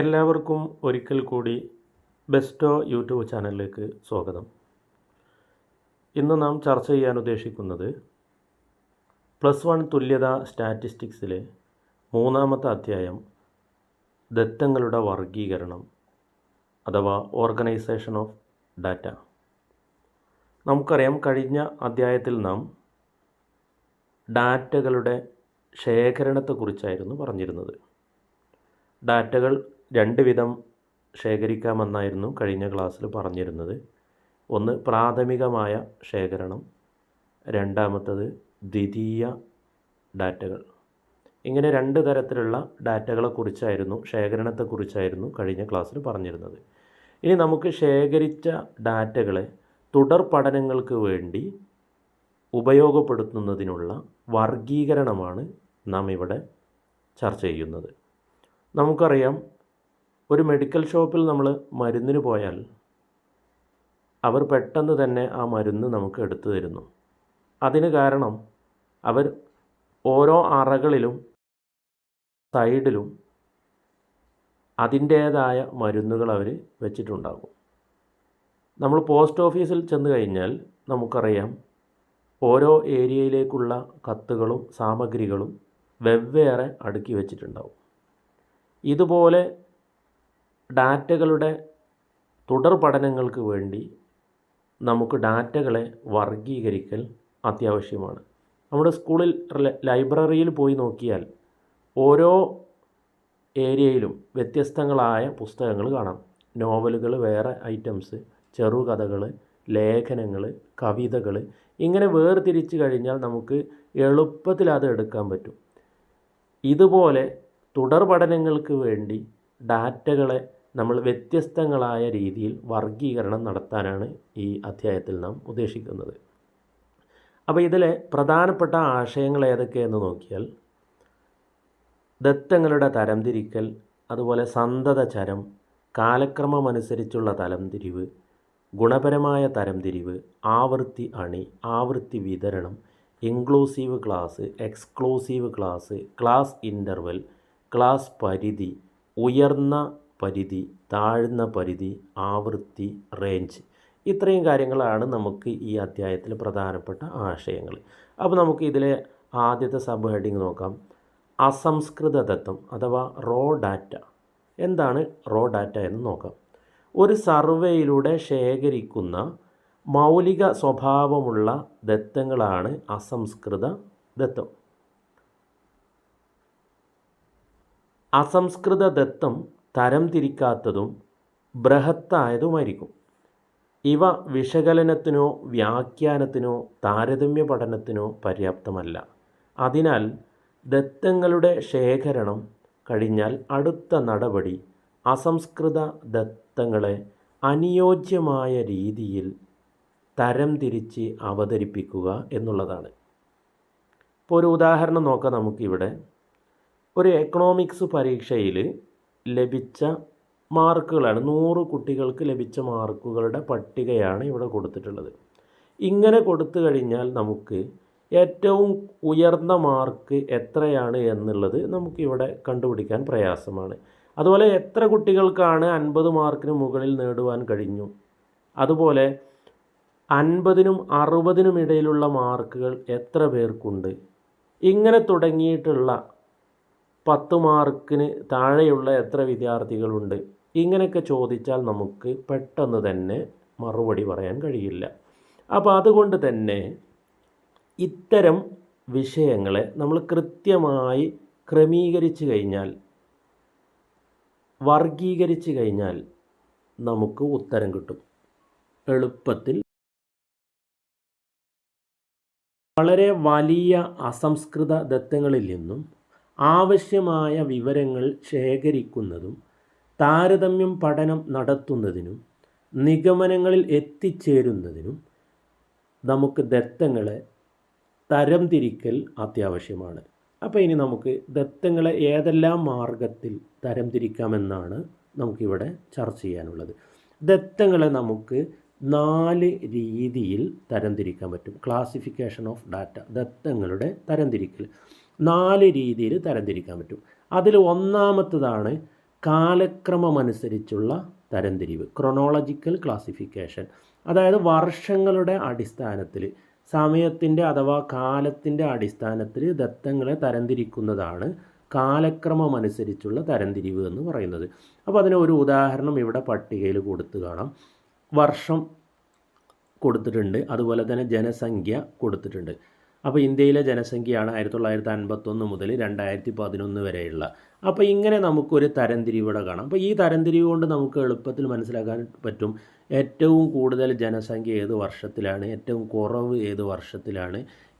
എല്ലാവർക്കും ഒരിക്കൽ കൂടി ബെസ്റ്റോ യൂട്യൂബ് ചാനലിലേക്ക് സ്വാഗതം. ഇന്ന് നാം ചർച്ച ചെയ്യാൻ ഉദ്ദേശിക്കുന്നത് +1 തുല്യതാ സ്റ്റാറ്റിസ്റ്റിക്സിലെ 3-ാമത്തെ അധ്യായം ദത്തങ്ങളുടെ വർഗീകരണം അഥവാ ഓർഗനൈസേഷൻ ഓഫ് ഡാറ്റ. നമുക്കറിയാം, കഴിഞ്ഞ അധ്യായത്തിൽ നാം ഡാറ്റകളുടെ ശേഖരണത്തെക്കുറിച്ചായിരുന്നു പറഞ്ഞിരുന്നത്. ഡാറ്റകൾ രണ്ട് വിധം ശേഖരിക്കാമെന്നായിരുന്നു കഴിഞ്ഞ ക്ലാസ്സിൽ പറഞ്ഞിരുന്നത്. ഒന്ന് പ്രാഥമികമായ ശേഖരണം, രണ്ടാമത്തത് ദ്വിതീയ ഡാറ്റകൾ. ഇങ്ങനെ രണ്ട് തരത്തിലുള്ള ഡാറ്റകളെക്കുറിച്ചായിരുന്നു, ശേഖരണത്തെക്കുറിച്ചായിരുന്നു കഴിഞ്ഞ ക്ലാസ്സിൽ പറഞ്ഞിരുന്നത്. ഇനി നമുക്ക് ശേഖരിച്ച ഡാറ്റകളെ തുടർ പഠനങ്ങൾക്ക് വേണ്ടി ഉപയോഗപ്പെടുത്തുന്നതിനുള്ള വർഗീകരണമാണ് നാം ഇവിടെ ചർച്ച ചെയ്യുന്നത്. നമുക്കറിയാം, ഒരു മെഡിക്കൽ ഷോപ്പിൽ നമ്മൾ മരുന്നിന് പോയാൽ അവർ പെട്ടെന്ന് തന്നെ ആ മരുന്ന് നമുക്ക് എടുത്തു തരുന്നു. അതിന് കാരണം അവർ ഓരോ അറകളിലും സൈഡിലും അതിൻ്റേതായ മരുന്നുകൾ അവർ വെച്ചിട്ടുണ്ടാകും. നമ്മൾ പോസ്റ്റ് ഓഫീസിൽ ചെന്ന് കഴിഞ്ഞാൽ നമുക്കറിയാം, ഓരോ ഏരിയയിലേക്കുള്ള കത്തുകളും സാമഗ്രികളും വെവ്വേറെ അടുക്കി വെച്ചിട്ടുണ്ടാവും. ഇതുപോലെ ഡാറ്റകളുടെ തുടർ പഠനങ്ങൾക്ക് വേണ്ടി നമുക്ക് ഡാറ്റകളെ വർഗീകരിക്കൽ അത്യാവശ്യമാണ്. നമ്മുടെ സ്കൂളിൽ ലൈബ്രറിയിൽ പോയി നോക്കിയാൽ ഓരോ ഏരിയയിലും വ്യത്യസ്തങ്ങളായ പുസ്തകങ്ങൾ കാണാം. നോവലുകൾ വേറെ ഐറ്റംസ്, ചെറുകഥകൾ, ലേഖനങ്ങൾ, കവിതകൾ, ഇങ്ങനെ വേർതിരിച്ച് കഴിഞ്ഞാൽ നമുക്ക് എളുപ്പത്തിൽ അത് എടുക്കാൻ പറ്റും. ഇതുപോലെ തുടർ പഠനങ്ങൾക്ക് വേണ്ടി ഡാറ്റകളെ നമ്മൾ വ്യത്യസ്തങ്ങളായ രീതിയിൽ വർഗീകരണം നടത്താനാണ് ഈ അധ്യായത്തിൽ നാം ഉദ്ദേശിക്കുന്നത്. അപ്പോൾ ഇതിലെ പ്രധാനപ്പെട്ട ആശയങ്ങൾ ഏതൊക്കെയെന്ന് നോക്കിയാൽ, ദത്തങ്ങളുടെ തരംതിരിക്കൽ, അതുപോലെ സന്തതചരം, കാലക്രമമനുസരിച്ചുള്ള തരംതിരിവ്, ഗുണപരമായ തരംതിരിവ്, ആവൃത്തി അണി, ആവൃത്തി വിതരണം, inclusive class, exclusive class, class interval, class പരിധി, ഉയർന്ന പരിധി, താഴ്ന്ന പരിധി, ആവൃത്തി, റേഞ്ച്, ഇത്രയും കാര്യങ്ങളാണ് നമുക്ക് ഈ അധ്യായത്തിൽ പ്രധാനപ്പെട്ട ആശയങ്ങൾ. അപ്പോൾ നമുക്ക് ഇതിലെ ആദ്യത്തെ സബ് ഹെഡിങ് നോക്കാം. അസംസ്കൃത ദത്തം അഥവാ റോ ഡാറ്റ. എന്താണ് റോ ഡാറ്റ എന്ന് നോക്കാം. ഒരു സർവേയിലൂടെ ശേഖരിക്കുന്ന മൗലിക സ്വഭാവമുള്ള ദത്തങ്ങളാണ് അസംസ്കൃത ദത്തം. അസംസ്കൃത ദത്തം തരംതിരിക്കാത്തതും ബൃഹത്തായതുമായിരിക്കും. ഇവ വിശകലനത്തിനോ വ്യാഖ്യാനത്തിനോ താരതമ്യ പഠനത്തിനോ പര്യാപ്തമല്ല. അതിനാൽ ദത്തങ്ങളുടെ ശേഖരണം കഴിഞ്ഞാൽ അടുത്ത നടപടി അസംസ്കൃത ദത്തങ്ങളെ അനുയോജ്യമായ രീതിയിൽ തരംതിരിച്ച് അവതരിപ്പിക്കുക എന്നുള്ളതാണ്. ഇപ്പോൾ ഒരു ഉദാഹരണം നോക്കാം. നമുക്കിവിടെ ഒരു എക്കണോമിക്സ് പരീക്ഷയിൽ ലഭിച്ച മാർക്കുകളാണ്, 100 കുട്ടികൾക്ക് ലഭിച്ച മാർക്കുകളുടെ പട്ടികയാണ് ഇവിടെ കൊടുത്തിട്ടുള്ളത്. ഇങ്ങനെ കൊടുത്തു കഴിഞ്ഞാൽ നമുക്ക് ഏറ്റവും ഉയർന്ന മാർക്ക് എത്രയാണ് എന്നുള്ളത് നമുക്കിവിടെ കണ്ടുപിടിക്കാൻ പ്രയാസമാണ്. അതുപോലെ എത്ര കുട്ടികൾക്കാണ് 50 മാർക്കിന് മുകളിൽ നേടുവാൻ കഴിഞ്ഞു, അതുപോലെ 50-നും 60-നും ഇടയിലുള്ള മാർക്കുകൾ എത്ര പേർക്കുണ്ട്, ഇങ്ങനെ തുടങ്ങിയിട്ടുള്ള 10 മാർക്കിന് താഴെയുള്ള എത്ര വിദ്യാർത്ഥികളുണ്ട്, ഇങ്ങനെയൊക്കെ ചോദിച്ചാൽ നമുക്ക് പെട്ടെന്ന് തന്നെ മറുപടി പറയാൻ കഴിയില്ല. അപ്പോൾ അതുകൊണ്ട് തന്നെ ഇത്തരം വിഷയങ്ങളെ നമ്മൾ കൃത്യമായി ക്രമീകരിച്ച് കഴിഞ്ഞാൽ, വർഗീകരിച്ച് കഴിഞ്ഞാൽ നമുക്ക് ഉത്തരം കിട്ടും എളുപ്പത്തിൽ. വളരെ വലിയ അസംസ്കൃത ദത്തങ്ങളിൽ നിന്നും ആവശ്യമായ വിവരങ്ങൾ ശേഖരിക്കുന്നതും താരതമ്യം പഠനം നടത്തുന്നതിനും നിഗമനങ്ങളിൽ എത്തിച്ചേരുന്നതിനും നമുക്ക് ദത്തങ്ങളെ തരംതിരിക്കൽ അത്യാവശ്യമാണ്. അപ്പോൾ ഇനി നമുക്ക് ദത്തങ്ങളെ ഏതെല്ലാം മാർഗത്തിൽ തരംതിരിക്കാമെന്നാണ് നമുക്കിവിടെ ചർച്ച ചെയ്യാനുള്ളത്. ദത്തങ്ങളെ നമുക്ക് 4 രീതിയിൽ തരംതിരിക്കാൻ പറ്റും. ക്ലാസിഫിക്കേഷൻ ഓഫ് ഡാറ്റ, ദത്തങ്ങളുടെ തരംതിരിക്കൽ 4 രീതിയിൽ തരംതിരിക്കാൻ പറ്റും. അതിൽ ഒന്നാമത്തതാണ് കാലക്രമമനുസരിച്ചുള്ള തരംതിരിവ്, ക്രൊണോളജിക്കൽ ക്ലാസിഫിക്കേഷൻ. അതായത് വർഷങ്ങളുടെ അടിസ്ഥാനത്തിൽ, സമയത്തിൻ്റെ അഥവാ കാലത്തിൻ്റെ അടിസ്ഥാനത്തിൽ ദത്തങ്ങളെ തരംതിരിക്കുന്നതാണ് കാലക്രമമനുസരിച്ചുള്ള തരംതിരിവ് എന്ന് പറയുന്നത്. അപ്പോൾ അതിന് ഒരു ഉദാഹരണം ഇവിടെ പട്ടികയിൽ കൊടുത്തു കാണാം. വർഷം കൊടുത്തിട്ടുണ്ട്, അതുപോലെ തന്നെ ജനസംഖ്യ കൊടുത്തിട്ടുണ്ട്. അപ്പോൾ ഇന്ത്യയിലെ ജനസംഖ്യയാണ് 1951 മുതൽ 2011 വരെയുള്ള. അപ്പോൾ ഇങ്ങനെ നമുക്കൊരു തരംതിരിവിടെ കാണാം. അപ്പോൾ ഈ തരംതിരിവ് കൊണ്ട് നമുക്ക് എളുപ്പത്തിൽ മനസ്സിലാക്കാൻ പറ്റും ഏറ്റവും കൂടുതൽ ജനസംഖ്യ ഏത് വർഷത്തിലാണ്, ഏറ്റവും കുറവ് ഏത് വർഷത്തിലാണ്,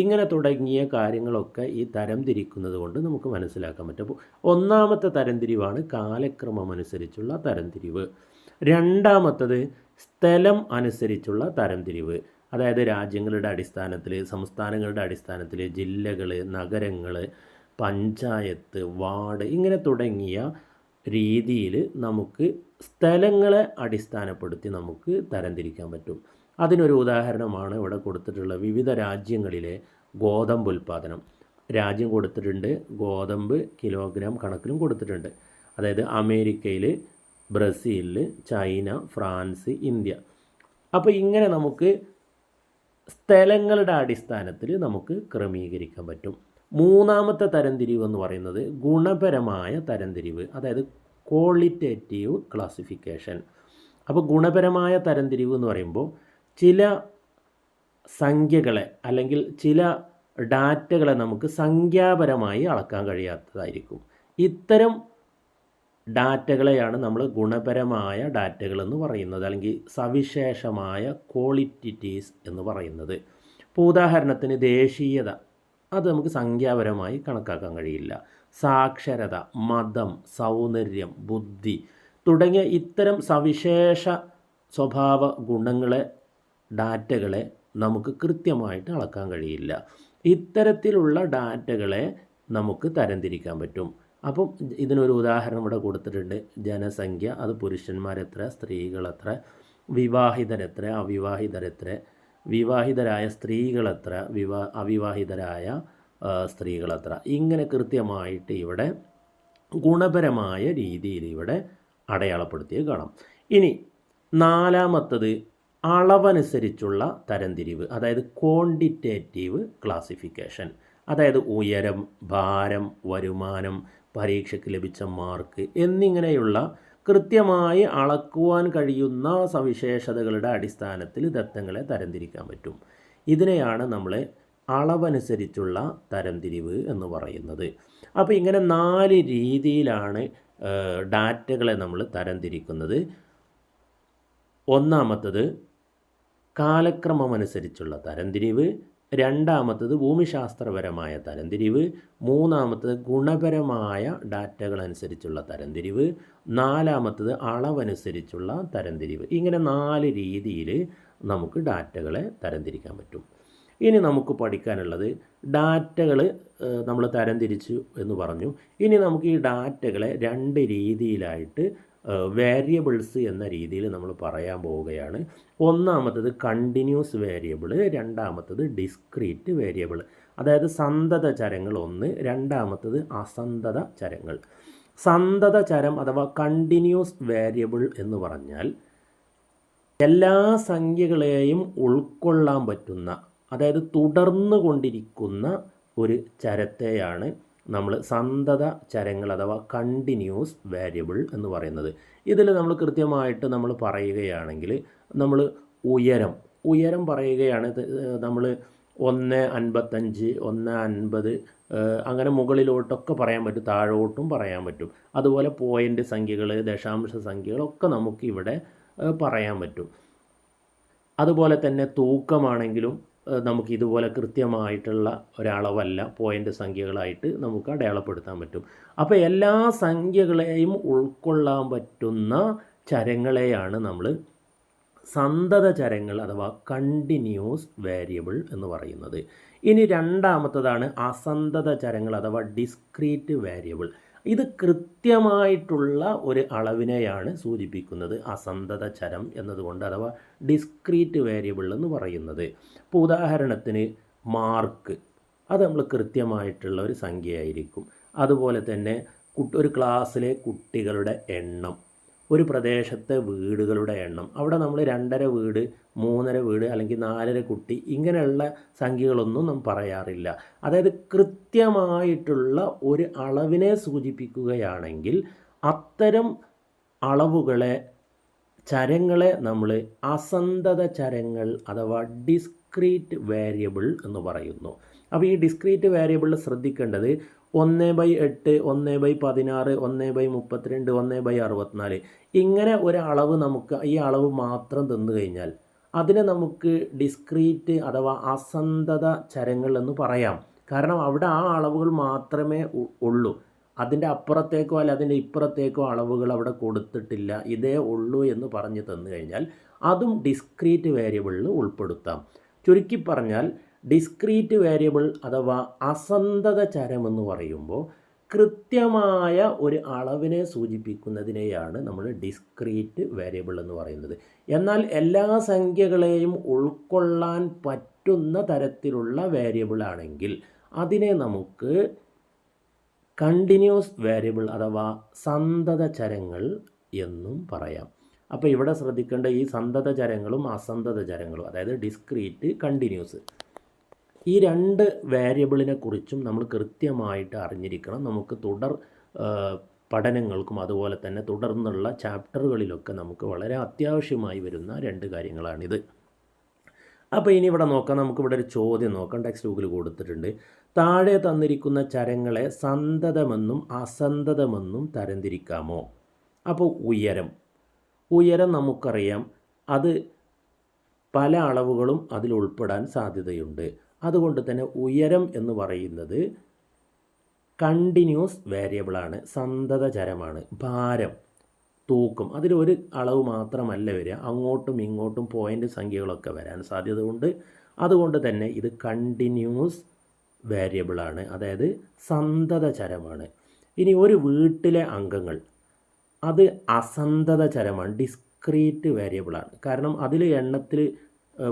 ഇങ്ങനെ തുടങ്ങിയ കാര്യങ്ങളൊക്കെ ഈ തരംതിരിക്കുന്നത് കൊണ്ട് നമുക്ക് മനസ്സിലാക്കാൻ പറ്റും. അപ്പോൾ ഒന്നാമത്തെ തരംതിരിവാണ് കാലക്രമമനുസരിച്ചുള്ള തരംതിരിവ്. രണ്ടാമത്തത് സ്ഥലം അനുസരിച്ചുള്ള തരംതിരിവ്. അതായത് രാജ്യങ്ങളുടെ അടിസ്ഥാനത്തിൽ, സംസ്ഥാനങ്ങളുടെ അടിസ്ഥാനത്തിൽ, ജില്ലകൾ, നഗരങ്ങൾ, പഞ്ചായത്ത്, വാർഡ്, ഇങ്ങനെ തുടങ്ങിയ രീതിയിൽ നമുക്ക് സ്ഥലങ്ങളെ അടിസ്ഥാനപ്പെടുത്തി നമുക്ക് തരംതിരിക്കാൻ പറ്റും. അതിനൊരു ഉദാഹരണമാണ് ഇവിടെ കൊടുത്തിട്ടുള്ള വിവിധ രാജ്യങ്ങളിലെ ഗോതമ്പ് ഉൽപ്പാദനം. രാജ്യം കൊടുത്തിട്ടുണ്ട്, ഗോതമ്പ് കിലോഗ്രാം കണക്കിലും കൊടുത്തിട്ടുണ്ട്. അതായത് അമേരിക്കയിൽ, ബ്രസീലിൽ, ചൈന, ഫ്രാൻസ്, ഇന്ത്യ. അപ്പോൾ ഇങ്ങനെ നമുക്ക് സ്ഥലങ്ങളുടെ അടിസ്ഥാനത്തിൽ നമുക്ക് ക്രമീകരിക്കാൻ പറ്റും. മൂന്നാമത്തെ തരംതിരിവ് എന്ന് പറയുന്നത് ഗുണപരമായ തരംതിരിവ്, അതായത് ക്വാളിറ്റേറ്റീവ് ക്ലാസിഫിക്കേഷൻ. അപ്പോൾ ഗുണപരമായ തരംതിരിവ് എന്ന് പറയുമ്പോൾ ചില സംഖ്യകളെ അല്ലെങ്കിൽ ചില ഡാറ്റകളെ നമുക്ക് സംഖ്യാപരമായി അളക്കാൻ കഴിയാത്തതായിരിക്കും. ഇത്തരം ഡാറ്റകളെയാണ് നമ്മൾ ഗുണപരമായ ഡാറ്റകൾ എന്ന് പറയുന്നത്, അല്ലെങ്കിൽ സവിശേഷമായ ക്വാളിറ്റീസ് എന്ന് പറയുന്നത്. ഇപ്പോൾ ഉദാഹരണത്തിന് ദേശീയത, അത് നമുക്ക് സംഖ്യാപരമായി കണക്കാക്കാൻ കഴിയില്ല. സാക്ഷരത, മതം, സൗന്ദര്യം, ബുദ്ധി തുടങ്ങിയ ഇത്തരം സവിശേഷ സ്വഭാവ ഗുണങ്ങളെ, ഡാറ്റകളെ നമുക്ക് കൃത്യമായിട്ട് അളക്കാൻ കഴിയില്ല. ഇത്തരത്തിലുള്ള ഡാറ്റകളെ നമുക്ക് തരംതിരിക്കാൻ പറ്റും. അപ്പം ഇതിനൊരു ഉദാഹരണം ഇവിടെ കൊടുത്തിട്ടുണ്ട്. ജനസംഖ്യ, അത് പുരുഷന്മാരെത്ര, സ്ത്രീകളെത്ര, വിവാഹിതരെത്ര, അവിവാഹിതരെത്ര, വിവാഹിതരായ സ്ത്രീകളെത്ര, അവിവാഹിതരായ സ്ത്രീകളെത്ര, ഇങ്ങനെ കൃത്യമായിട്ട് ഇവിടെ ഗുണപരമായ രീതിയിൽ ഇവിടെ അടയാളപ്പെടുത്തിയത് കാണാം. ഇനി നാലാമത്തത് അളവനുസരിച്ചുള്ള തരംതിരിവ്, അതായത് ക്വാണ്ടിറ്റേറ്റീവ് ക്ലാസിഫിക്കേഷൻ. അതായത് ഉയരം, ഭാരം, വരുമാനം, പരീക്ഷയ്ക്ക് ലഭിച്ച മാർക്ക് എന്നിങ്ങനെയുള്ള കൃത്യമായി അളക്കുവാൻ കഴിയുന്ന സവിശേഷതകളുടെ അടിസ്ഥാനത്തിൽ ദത്തങ്ങളെ തരംതിരിക്കാൻ പറ്റും. ഇതിനെയാണ് നമ്മൾ അളവനുസരിച്ചുള്ള തരംതിരിവ് എന്ന് പറയുന്നത്. അപ്പോൾ ഇങ്ങനെ 4 രീതിയിലാണ് ഡാറ്റകളെ നമ്മൾ തരംതിരിക്കുന്നത്. ഒന്നാമത്തത് കാലക്രമമനുസരിച്ചുള്ള തരംതിരിവ്, രണ്ടാമത്തത് ഭൂമിശാസ്ത്രപരമായ തരംതിരിവ്, മൂന്നാമത്തത് ഗുണപരമായ ഡാറ്റകളനുസരിച്ചുള്ള തരംതിരിവ്, നാലാമത്തത് അളവനുസരിച്ചുള്ള തരംതിരിവ്. ഇങ്ങനെ 4 രീതിയിൽ നമുക്ക് ഡാറ്റകളെ തരംതിരിക്കാൻ പറ്റും. ഇനി നമുക്ക് പഠിക്കാനുള്ളത് ഡാറ്റകൾ നമ്മൾ തരംതിരിച്ചു എന്ന് പറഞ്ഞു. ഇനി നമുക്ക് ഈ ഡാറ്റകളെ 2 രീതിയിലായിട്ട് വേരിയബിൾസ് എന്ന രീതിയിൽ നമ്മൾ പറയാൻ പോവുകയാണ്. ഒന്നാമത്തത് കണ്ടിന്യൂസ് വേരിയബിൾ, രണ്ടാമത്തത് ഡിസ്ക്രീറ്റ് വേരിയബിൾ. അതായത് സന്തത ചരങ്ങൾ ഒന്ന്, രണ്ടാമത്തത് അസന്തത ചരങ്ങൾ. സന്തത ചരം അഥവാ കണ്ടിന്യൂസ് വേരിയബിൾ എന്ന് പറഞ്ഞാൽ എല്ലാ സംഖ്യകളെയും ഉൾക്കൊള്ളാൻ പറ്റുന്ന, അതായത് തുടർന്നു കൊണ്ടിരിക്കുന്ന ഒരു ചരത്തെയാണ് നമ്മൾ സന്തത ചരങ്ങൾ അഥവാ കണ്ടിന്യൂസ് വേരിയബിൾ എന്ന് പറയുന്നത്. ഇതിൽ നമ്മൾ കൃത്യമായിട്ട് നമ്മൾ പറയുകയാണെങ്കിൽ, നമ്മൾ ഉയരം പറയുകയാണ്. നമ്മൾ 1.55, 1.50 അങ്ങനെ മുകളിലോട്ടൊക്കെ പറയാൻ പറ്റും, താഴോട്ടും പറയാൻ പറ്റും. അതുപോലെ പോയിൻ്റ് സംഖ്യകൾ, ദശാംശ സംഖ്യകളൊക്കെ നമുക്കിവിടെ പറയാൻ പറ്റും. അതുപോലെ തന്നെ തൂക്കമാണെങ്കിലും നമുക്ക് ഇതുപോലെ കൃത്യമായിട്ടുള്ള ഒരളവല്ല, പോയിൻ്റ് സംഖ്യകളായിട്ട് നമുക്ക് അടയാളപ്പെടുത്താൻ പറ്റും. അപ്പോൾ എല്ലാ സംഖ്യകളെയും ഉൾക്കൊള്ളാൻ പറ്റുന്ന ചരങ്ങളെയാണ് നമ്മൾ സന്തത ചരങ്ങൾ അഥവാ കണ്ടിന്യൂസ് വേരിയബിൾ എന്ന് പറയുന്നത്. ഇനി രണ്ടാമത്തതാണ് അസന്തത ചരങ്ങൾ അഥവാ ഡിസ്ക്രീറ്റ് വേരിയബിൾ. ഇത് കൃത്യമായിട്ടുള്ള ഒരു അളവിനെയാണ് സൂചിപ്പിക്കുന്നത് അസന്തത ചരം എന്നതുകൊണ്ട്, അഥവാ ഡിസ്ക്രീറ്റ് വേരിയബിൾ എന്ന് പറയുന്നത്. ഇപ്പോൾ ഉദാഹരണത്തിന് മാർക്ക്, അത് നമ്മൾ കൃത്യമായിട്ടുള്ള ഒരു സംഖ്യയായിരിക്കും. അതുപോലെ തന്നെ ഒരു ക്ലാസ്സിലെ കുട്ടികളുടെ എണ്ണം, ഒരു പ്രദേശത്തെ വീടുകളുടെ എണ്ണം, അവിടെ നമ്മൾ 2.5 വീട്, 3.5 വീട് അല്ലെങ്കിൽ 4.5 കുട്ടി ഇങ്ങനെയുള്ള സംഖ്യകളൊന്നും നാം പറയാറില്ല. അതായത് കൃത്യമായിട്ടുള്ള ഒരു അളവിനെ സൂചിപ്പിക്കുകയാണെങ്കിൽ അത്തരം അളവുകളെ, ചരങ്ങളെ നമ്മൾ അസന്തത ചരങ്ങൾ അഥവാ ഡിസ്ക്രീറ്റ് വേരിയബിൾ എന്ന് പറയുന്നു. അപ്പോൾ ഈ ഡിസ്ക്രീറ്റ് വേരിയബിളിൽ ശ്രദ്ധിക്കേണ്ടത് 1/8, 1/16, 1/32, 1/64 ഇങ്ങനെ ഒരു അളവ് നമുക്ക് ഈ അളവ് മാത്രം തന്നു കഴിഞ്ഞാൽ അതിനെ നമുക്ക് ഡിസ്ക്രീറ്റ് അഥവാ അസന്തത ചരങ്ങൾ എന്ന് പറയാം. കാരണം അവിടെ ആ അളവുകൾ മാത്രമേ ഉള്ളൂ. അതിൻ്റെ അപ്പുറത്തേക്കോ അല്ല അതിൻ്റെ ഇപ്പുറത്തേക്കോ അളവുകൾ അവിടെ കൊടുത്തിട്ടില്ല, ഇതേ ഉള്ളൂ എന്ന് പറഞ്ഞു തന്നു കഴിഞ്ഞാൽ അതും ഡിസ്ക്രീറ്റ് വേരിയബിളിൽ ഉൾപ്പെടുത്താം. ചുരുക്കി പറഞ്ഞാൽ ഡിസ്ക്രീറ്റ് വേരിയബിൾ അഥവാ അസന്തത ചരം എന്ന് പറയുമ്പോൾ കൃത്യമായ ഒരു അളവിനെ സൂചിപ്പിക്കുന്നതിനെയാണ് നമ്മൾ ഡിസ്ക്രീറ്റ് വേരിയബിൾ എന്ന് പറയുന്നത്. എന്നാൽ എല്ലാ സംഖ്യകളെയും ഉൾക്കൊള്ളാൻ പറ്റുന്ന തരത്തിലുള്ള വേരിയബിൾ ആണെങ്കിൽ അതിനെ നമുക്ക് കണ്ടിന്യൂസ് വേരിയബിൾ അഥവാ സന്തത ചരങ്ങൾ എന്നും പറയാം. അപ്പോൾ ഇവിടെ ശ്രദ്ധിക്കേണ്ട ഈ സന്തത ചരങ്ങളും അസന്തത ചരങ്ങളും, അതായത് ഡിസ്ക്രീറ്റ്, കണ്ടിന്യൂസ്, ഈ 2 വേരിയബിളിനെ കുറിച്ചും നമ്മൾ കൃത്യമായിട്ട് അറിഞ്ഞിരിക്കണം. നമുക്ക് തുടർ പഠനങ്ങൾക്കും അതുപോലെ തന്നെ തുടർന്നുള്ള ചാപ്റ്ററുകളിലൊക്കെ നമുക്ക് വളരെ അത്യാവശ്യമായി വരുന്ന 2 കാര്യങ്ങളാണിത്. അപ്പോൾ ഇനി ഇവിടെ നോക്കാം, നമുക്കിവിടെ ഒരു ചോദ്യം നോക്കാം, ടെക്സ്റ്റ് ബുക്കിൽ കൊടുത്തിട്ടുണ്ട്. താഴെ തന്നിരിക്കുന്ന ചരങ്ങളെ സന്തതമെന്നും അസന്തതമെന്നും തരംതിരിക്കാമോ? അപ്പോൾ ഉയരം നമുക്കറിയാം, അത് പല അളവുകളും അതിൽ ഉൾപ്പെടാൻ സാധ്യതയുണ്ട്. അതുകൊണ്ട് തന്നെ ഉയരം എന്ന് പറയുന്നത് കണ്ടിന്യൂസ് വേരിയബിളാണ്, സന്തത ചരമാണ്. ഭാരം, തൂക്കം, അതിലൊരു അളവ് മാത്രമല്ല വരിക, അങ്ങോട്ടും ഇങ്ങോട്ടും പോയിൻ്റ് സംഖ്യകളൊക്കെ വരാൻ സാധ്യതയുണ്ട്. അതുകൊണ്ട് തന്നെ ഇത് കണ്ടിന്യൂസ് വേരിയബിളാണ്, അതായത് സന്തത ചരമാണ്. ഇനി ഒരു വീട്ടിലെ അംഗങ്ങൾ, അത് അസന്തത ചരമാണ്, ഡിസ്ക്രീറ്റ് വേരിയബിളാണ്. കാരണം അതിൽ എണ്ണത്തിൽ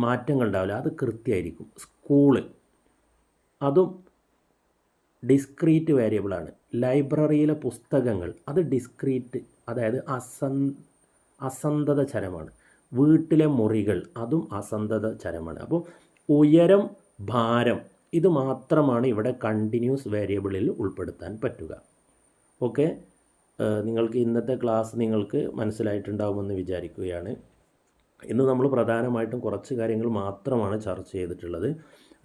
മാറ്റങ്ങൾ ഉണ്ടാവില്ല, അത് കൃത്യമായിരിക്കും. സ്കൂള്, അതും ഡിസ്ക്രീറ്റ് വേരിയബിളാണ്. ലൈബ്രറിയിലെ പുസ്തകങ്ങൾ, അത് ഡിസ്ക്രീറ്റ്, അതായത് അസന്തത ചരമാണ്. വീട്ടിലെ മുറികൾ, അതും അസന്തത ചരമാണ്. അപ്പോൾ ഉയരം, ഭാരം, ഇത് മാത്രമാണ് ഇവിടെ കണ്ടിന്യൂസ് വേരിയബിളിൽ ഉൾപ്പെടുത്താൻ പറ്റുക. ഓക്കെ, നിങ്ങൾക്ക് ഇന്നത്തെ ക്ലാസ് നിങ്ങൾക്ക് മനസ്സിലായിട്ടുണ്ടാകുമെന്ന് വിചാരിക്കുകയാണ്. ഇന്ന് നമ്മൾ പ്രധാനമായിട്ടും കുറച്ച് കാര്യങ്ങൾ മാത്രമാണ് ചർച്ച ചെയ്തിട്ടുള്ളത്.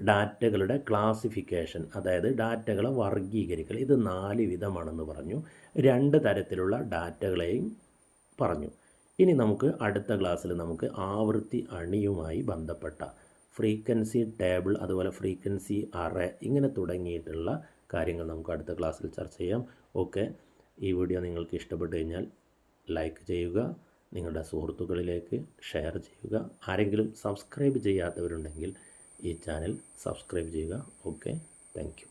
ഡാറ്റകളുടെ ക്ലാസിഫിക്കേഷൻ, അതായത് ഡാറ്റകളെ വർഗീകരിക്കൽ, ഇത് 4 വിധമാണെന്ന് പറഞ്ഞു. 2 തരത്തിലുള്ള ഡാറ്റകളെയും പറഞ്ഞു. ഇനി നമുക്ക് അടുത്ത ക്ലാസ്സിൽ നമുക്ക് ആവൃത്തി അണിയുമായി ബന്ധപ്പെട്ട ഫ്രീക്വൻസി ടേബിൾ, അതുപോലെ ഫ്രീക്വൻസി അറേ, ഇങ്ങനെ തുടങ്ങിയിട്ടുള്ള കാര്യങ്ങൾ നമുക്ക് അടുത്ത ക്ലാസ്സിൽ ചർച്ച ചെയ്യാം. ഓക്കെ, ഈ വീഡിയോ നിങ്ങൾക്ക് ഇഷ്ടപ്പെട്ടു കഴിഞ്ഞാൽ ലൈക്ക് ചെയ്യുക, നിങ്ങളുടെ സുഹൃത്തുക്കളിലേക്ക് ഷെയർ ചെയ്യുക. ആരെങ്കിലും സബ്സ്ക്രൈബ് ചെയ്യാത്തവരുണ്ടെങ്കിൽ ഈ ചാനൽ സബ്സ്ക്രൈബ് ചെയ്യുക. Okay, thank you.